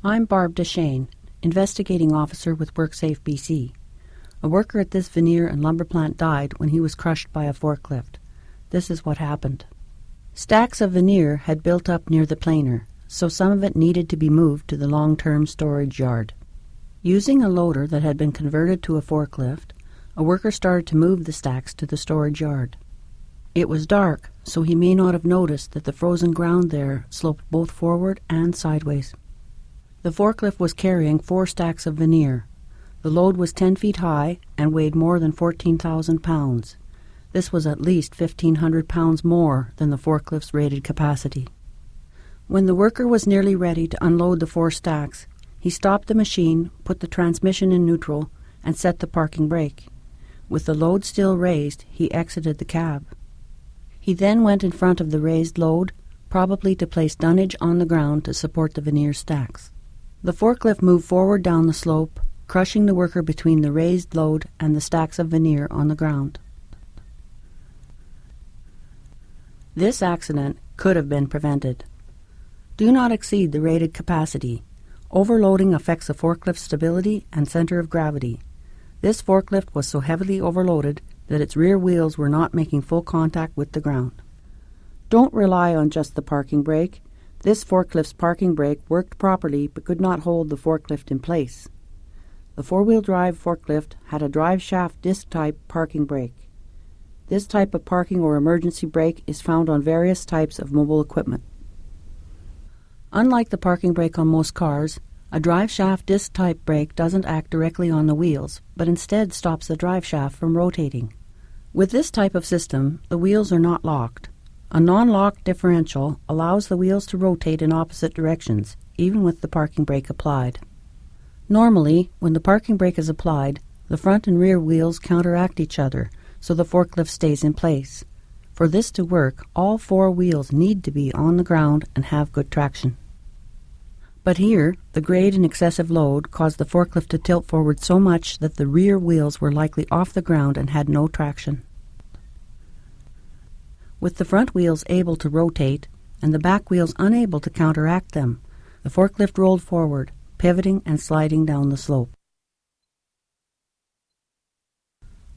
I'm Barb Deshane, investigating officer with WorkSafeBC. A worker at this veneer and lumber plant died when he was crushed by a forklift. This is what happened. Stacks of veneer had built up near the planer, so some of it needed to be moved to the long-term storage yard. Using a loader that had been converted to a forklift, a worker started to move the stacks to the storage yard. It was dark, so he may not have noticed that the frozen ground there sloped both forward and sideways. The forklift was carrying 4 stacks of veneer. The load was 10 feet high and weighed more than 14,000 pounds. This was at least 1,500 pounds more than the forklift's rated capacity. When the worker was nearly ready to unload the 4 stacks, he stopped the machine, put the transmission in neutral, and set the parking brake. With the load still raised, he exited the cab. He then went in front of the raised load, probably to place dunnage on the ground to support the veneer stacks. The forklift moved forward down the slope, crushing the worker between the raised load and the stacks of veneer on the ground. This accident could have been prevented. Do not exceed the rated capacity. Overloading affects the forklift's stability and center of gravity. This forklift was so heavily overloaded that its rear wheels were not making full contact with the ground. Don't rely on just the parking brake. This forklift's parking brake worked properly but could not hold the forklift in place. The 4-wheel drive forklift had a driveshaft disc-type parking brake. This type of parking or emergency brake is found on various types of mobile equipment. Unlike the parking brake on most cars, a driveshaft disc-type brake doesn't act directly on the wheels, but instead stops the driveshaft from rotating. With this type of system, the wheels are not locked. A non-locked differential allows the wheels to rotate in opposite directions, even with the parking brake applied. Normally, when the parking brake is applied, the front and rear wheels counteract each other, so the forklift stays in place. For this to work, all 4 wheels need to be on the ground and have good traction. But here, the grade and excessive load caused the forklift to tilt forward so much that the rear wheels were likely off the ground and had no traction. With the front wheels able to rotate and the back wheels unable to counteract them, the forklift rolled forward, pivoting and sliding down the slope.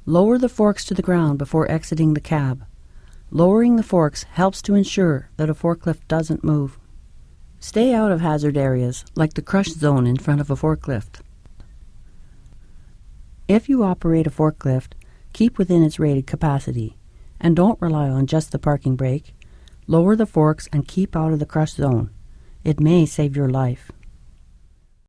Lower the forks to the ground before exiting the cab. Lowering the forks helps to ensure that a forklift doesn't move. Stay out of hazard areas, like the crush zone in front of a forklift. If you operate a forklift, keep within its rated capacity, and don't rely on just the parking brake. Lower the forks and keep out of the crush zone. It may save your life.